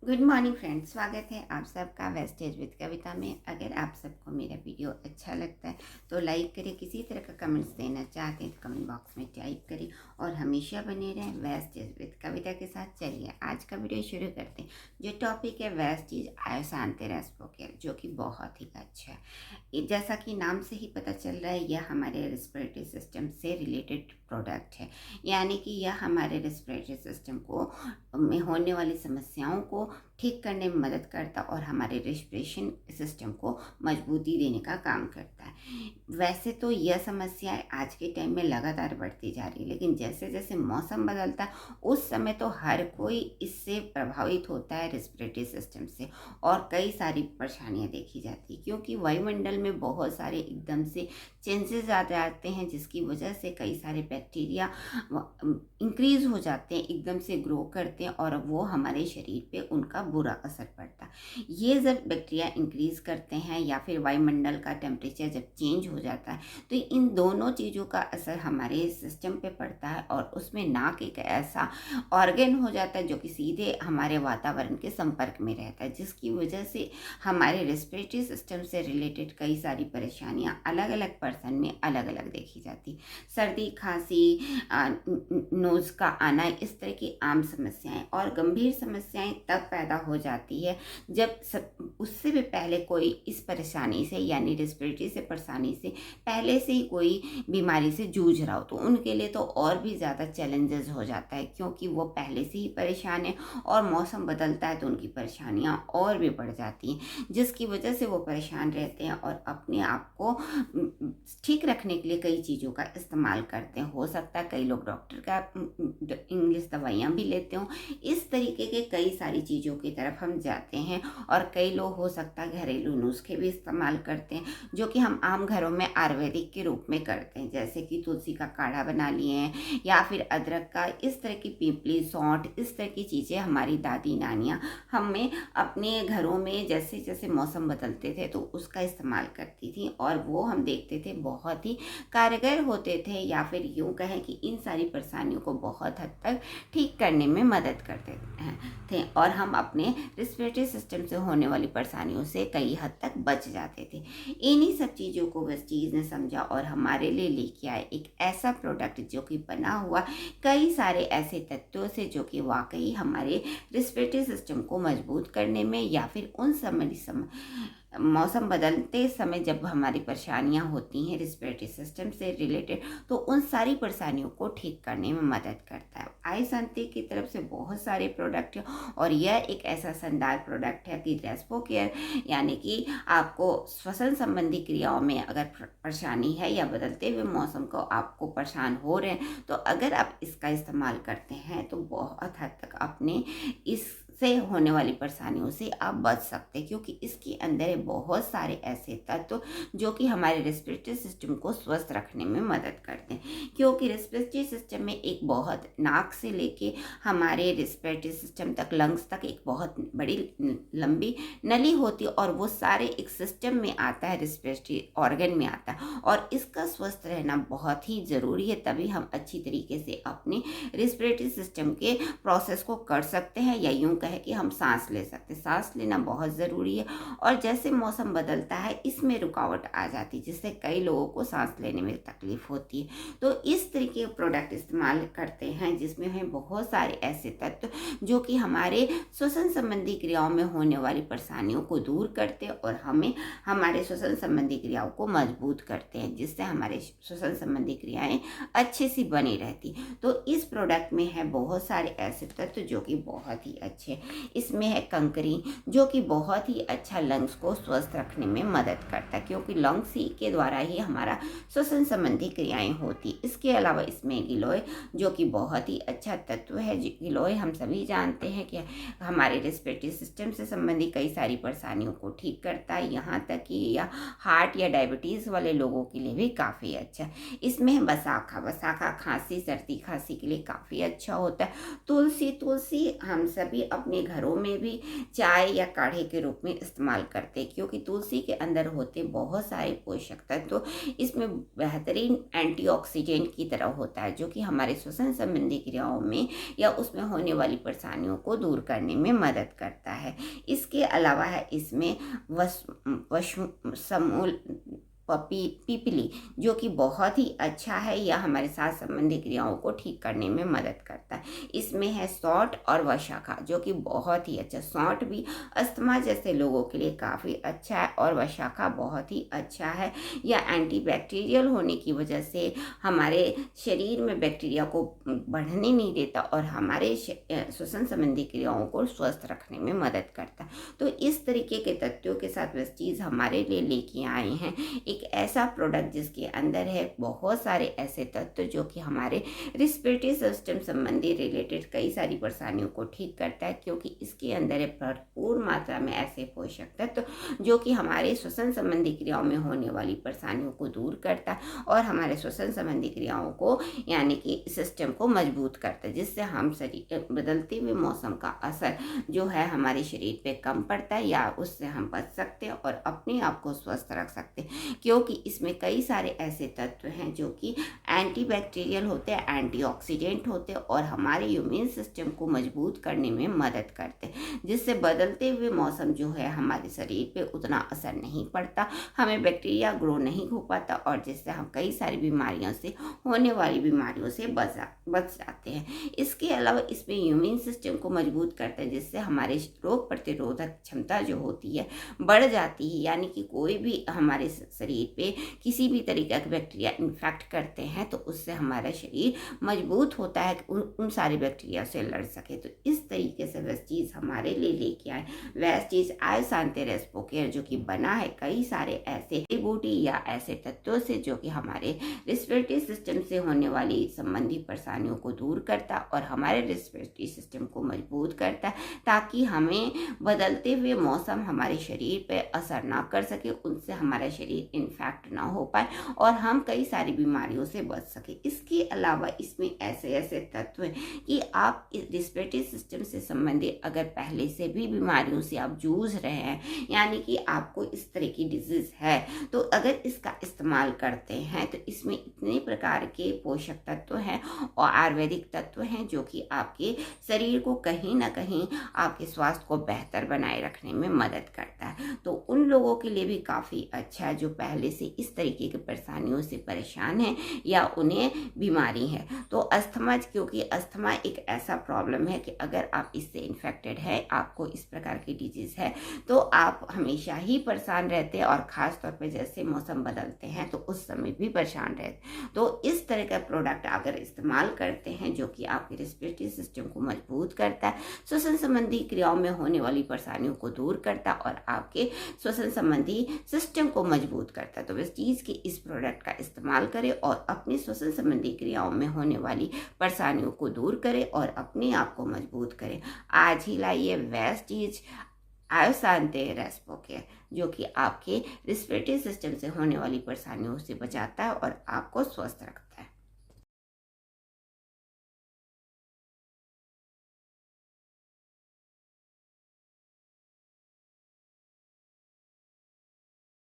Good morning friends, स्वागत है आप सबका वेस्टेज विद कविता में। अगर आप सबको मेरा वीडियो अच्छा लगता है तो लाइक करें। किसी तरह का कमेंट्स देना चाहते हैं तो कमेंट बॉक्स में टाइप करें और हमेशा बने रहें वेस्टेज विद कविता के साथ। चलिए आज का वीडियो शुरू करते हैं। जो टॉपिक है वेस्टेज आयोशांति रेस्पिरेटरी, जो कि बहुत ही अच्छा है। जैसा कि नाम से ही पता चल रहा है, यह हमारे रेस्पिरेटरी सिस्टम से रिलेटेड प्रोडक्ट है। यानी कि यह हमारे रेस्पिरेटरी सिस्टम को में होने वाली समस्याओं को ठीक करने में मदद करता और हमारे रेस्पिरेशन सिस्टम को मजबूती देने का काम करता है। वैसे तो यह समस्या आज के टाइम में लगातार बढ़ती जा रही है, लेकिन जैसे जैसे मौसम बदलता है उस समय तो हर कोई इससे प्रभावित होता है रेस्पिरेटरी सिस्टम से, और कई सारी परेशानियां देखी जाती है क्योंकि वायुमंडल में बहुत सारे एकदम से चेंजेस आ जाते हैं, जिसकी वजह से कई सारे बैक्टीरिया इंक्रीज हो जाते हैं, एकदम से ग्रो करते हैं और वो हमारे शरीर पे उनका बुरा असर पड़ता है। ये जब बैक्टीरिया इंक्रीज करते हैं या फिर वायुमंडल का टेम्परेचर जब चेंज हो जाता है तो इन दोनों चीज़ों का असर हमारे सिस्टम पे पड़ता है और उसमें नाक एक ऐसा ऑर्गन हो जाता है जो कि सीधे हमारे वातावरण के संपर्क में रहता है, जिसकी वजह से हमारे रेस्पिरेटरी सिस्टम से रिलेटेड कई सारी परेशानियां अलग अलग पर्सन में अलग अलग देखी जाती। सर्दी, खांसी, नोज का आना, इस तरह की आम समस्याएं और गंभीर समस्याएं तब पैदा हो जाती है जब उससे भी पहले कोई इस परेशानी से यानी रेस्पिरेटरी से परेशानी से पहले से ही कोई बीमारी से जूझ रहा हो, तो उनके लिए तो और भी ज़्यादा चैलेंजेस हो जाता है क्योंकि वो पहले से ही परेशान है और मौसम बदलता है तो उनकी परेशानियां और भी बढ़ जाती हैं, जिसकी वजह से वो परेशान रहते हैं और अपने आप को ठीक रखने के लिए कई चीज़ों का इस्तेमाल करते हैं। हो सकता है कई लोग डॉक्टर का इंग्लिश दवाइयाँ भी लेते हों। इस तरीके के कई सारी चीज़ों की तरफ हम जाते हैं और कई लोग हो सकता है घरेलू नुस्खे भी इस्तेमाल करते हैं, जो कि हम आम घरों में आयुर्वेदिक के रूप में करते हैं, जैसे कि तुलसी का काढ़ा बना लिए हैं या फिर अदरक का, इस तरह की पीपली, सौंठ, इस तरह की चीज़ें हमारी दादी नानियाँ हमें अपने घरों में जैसे जैसे मौसम बदलते थे तो उसका इस्तेमाल करती थी और वो हम देखते थे बहुत ही कारगर होते थे, या फिर यूँ कहें कि इन सारी परेशानियों को बहुत हद तक ठीक करने में मदद करते थे और हम अपने रेस्पिरेटरी सिस्टम से होने वाली परेशानियों से कई हद तक बच जाते थे। इन्हीं सब चीज़ों को वेस्टीज ने समझा और हमारे लिए लेके आए एक ऐसा प्रोडक्ट जो कि बना हुआ कई सारे ऐसे तत्वों से जो कि वाकई हमारे रेस्पिरेटरी सिस्टम को मजबूत करने में या फिर उन मौसम बदलते समय जब हमारी परेशानियां होती हैं रेस्पिरेटरी सिस्टम से रिलेटेड, तो उन सारी परेशानियों को ठीक करने में मदद करता है। आयुशांति की तरफ से बहुत सारे प्रोडक्ट हैं और यह एक ऐसा शानदार प्रोडक्ट है कि रेस्पो केयर, यानी कि आपको श्वसन संबंधी क्रियाओं में अगर परेशानी है या बदलते हुए मौसम को आपको परेशान हो रहे हैं, तो अगर आप इसका इस्तेमाल करते हैं तो बहुत हद तक अपने इससे होने वाली परेशानियों से आप बच सकते हैं, क्योंकि इसके अंदर बहुत सारे ऐसे तत्व जो कि हमारे रेस्पिरेटरी सिस्टम को स्वस्थ रखने में मदद करते हैं। क्योंकि रेस्पिरेटरी सिस्टम में एक बहुत नाक से लेके हमारे रेस्पिरेटरी सिस्टम तक, लंग्स तक एक बहुत बड़ी लंबी नली होती है और वो सारे एक सिस्टम में आता है, रेस्पिरेटरी ऑर्गन में आता है और इसका स्वस्थ रहना बहुत ही ज़रूरी है, तभी हम अच्छी तरीके से अपने रेस्पिरेटरी सिस्टम के प्रोसेस को कर सकते हैं या यूँ कहे कि हम सांस ले सकते हैं। सांस लेना बहुत ज़रूरी है और जैसे मौसम बदलता है इसमें रुकावट आ जाती है, जिससे कई लोगों को सांस लेने में तकलीफ होती है। तो इस तरीके के प्रोडक्ट इस्तेमाल करते हैं जिसमें है बहुत सारे ऐसे तत्व जो कि हमारे श्वसन संबंधी क्रियाओं में होने वाली परेशानियों को दूर करते हैं और हमें हमारे श्वसन संबंधी क्रियाओं को मजबूत करते हैं, जिससे हमारे श्वसन संबंधी क्रियाएं अच्छे से बनी रहती। तो इस प्रोडक्ट में है बहुत सारे ऐसे तत्व जो कि बहुत ही अच्छे। इसमें है कंकरी, जो कि बहुत ही अच्छा लंग्स को स्वस्थ रखने में मदद करता है, क्योंकि लंग्स ही के द्वारा ही हमारा श्वसन संबंधी क्रियाएं होती। इसके अलावा इसमें गिलोय, जो कि बहुत ही अच्छा तत्व है। गिलोय हम सभी जानते हैं कि हमारे रेस्पिरेटरी सिस्टम से संबंधी कई सारी परेशानियों को ठीक करता है, यहाँ तक कि या हार्ट या डायबिटीज़ वाले लोगों के लिए भी काफ़ी अच्छा। इसमें है बसाखा। बसाखा खांसी, सर्दी खांसी के लिए काफ़ी अच्छा होता है। तुलसी हम सभी अपने घरों में भी चाय या काढ़े के रूप में इस्तेमाल करते हैं, क्योंकि तुलसी के अंदर होते बहुत सारे पोषक तत्व तो इसमें बेहतरीन एंटीऑक्सीडेंट की तरह होता है, जो कि हमारे श्वसन संबंधी क्रियाओं में या उसमें होने वाली परेशानियों को दूर करने में मदद करता है। इसके अलावा है इसमें वसु समूल पीपली, जो कि बहुत ही अच्छा है, या हमारे सांस संबंधी क्रियाओं को ठीक करने में मदद करता है। इसमें है सौंठ और वशाखा, जो कि बहुत ही अच्छा, सौंठ भी अस्थमा जैसे लोगों के लिए काफ़ी अच्छा है और वशाखा बहुत ही अच्छा है। यह एंटीबैक्टीरियल होने की वजह से हमारे शरीर में बैक्टीरिया को बढ़ने नहीं देता और हमारे श्वसन संबंधी क्रियाओं को स्वस्थ रखने में मदद करता है। तो इस तरीके के तथ्यों के साथ वेस्टीज हमारे लिए लेके आए हैं एक ऐसा प्रोडक्ट जिसके अंदर है बहुत सारे ऐसे तत्व जो कि हमारे रिस्पिरेटरी सिस्टम संबंधी रिलेटेड कई सारी परेशानियों को ठीक करता है, क्योंकि इसके अंदर है भरपूर मात्रा में ऐसे पोषक तत्व जो कि हमारे श्वसन संबंधी क्रियाओं में होने वाली परेशानियों को दूर करता है और हमारे श्वसन संबंधी क्रियाओं को यानी कि सिस्टम को मजबूत करता है, जिससे हम शरीर बदलते हुए मौसम का असर जो है हमारे शरीर पे कम पड़ता है या उससे हम बच सकते हैं और अपने आप को स्वस्थ रख सकते हैं, क्योंकि इसमें कई सारे ऐसे तत्व हैं जो कि एंटीबैक्टीरियल होते हैं, एंटीऑक्सीडेंट होते हैं और हमारे इम्यून सिस्टम को मजबूत करने में मदद करते हैं, जिससे बदलते हुए मौसम जो है हमारे शरीर पे उतना असर नहीं पड़ता, हमें बैक्टीरिया ग्रो नहीं हो पाता और जिससे हम कई सारी बीमारियों से होने वाली बीमारियों से बच जाते हैं। इसके अलावा इसमें इम्यून सिस्टम को मजबूत करता है, जिससे हमारे रोग प्रतिरोधक क्षमता जो होती है बढ़ जाती है, यानी कि कोई भी हमारे शरीर पे किसी भी तरीके का बैक्टीरिया इन्फेक्ट करते हैं तो उससे हमारा शरीर मजबूत होता है कि उन सारे बैक्टीरिया से लड़ सके। तो इस तरीके से वेस्टीज हमारे लिए लेके आए वेस्टीज आयोशांति रेस्पो केयर, जो कि बना है कई सारे ऐसे बूटी या ऐसे तत्वों से जो कि हमारे रेस्पिरेटरी सिस्टम से होने वाली संबंधी परेशानियों को दूर करता और हमारे रेस्पिरेटरी सिस्टम को मजबूत करता है, ताकि हमें बदलते हुए मौसम हमारे शरीर पे असर ना कर सके, उनसे हमारा शरीर इन्फेक्ट ना हो पाए और हम कई सारी बीमारियों से बच सके। इसके अलावा इसमें ऐसे ऐसे तत्व हैं कि आप इस रेस्पिरेटरी सिस्टम से संबंधित अगर पहले से भी बीमारियों से आप जूझ रहे हैं, यानी कि आपको इस तरह की डिजीज है, तो अगर इसका इस्तेमाल करते हैं तो इसमें इतने प्रकार के पोषक तत्व हैं और आयुर्वेदिक तत्व हैं जो कि आपके शरीर को कहीं ना कहीं आपके स्वास्थ्य को बेहतर बनाए रखने में मदद करता है। तो उन लोगों के लिए भी काफ़ी अच्छा है जो पहले से इस तरीके की परेशानियों से परेशान हैं या उन्हें बीमारी है। तो अस्थमा, क्योंकि अस्थमा एक ऐसा प्रॉब्लम है कि अगर आप इससे इन्फेक्टेड है, आपको इस प्रकार की डिजीज़ है, तो आप हमेशा ही परेशान रहते हैं और ख़ास तौर पे जैसे मौसम बदलते हैं तो उस समय भी परेशान रहते। तो इस तरह का प्रोडक्ट अगर इस्तेमाल करते हैं जो कि आपके रेस्पिरेटरी सिस्टम को मजबूत करता है, श्वसन संबंधी क्रियाओं में होने वाली परेशानियों को दूर करता और आपके श्वसन संबंधी सिस्टम को मजबूत करता है, तो वेस्टीज के इस प्रोडक्ट का इस्तेमाल करें और अपनी श्वसन संबंधी क्रियाओं में होने वाली परेशानियों को दूर करें और अपने आप को मजबूत करें। आज ही लाइए वेस्टीज आयोशांति रेस्पो केयर, जो कि आपके रेस्पिरेटरी सिस्टम से होने वाली परेशानियों से बचाता है और आपको स्वस्थ रखता है।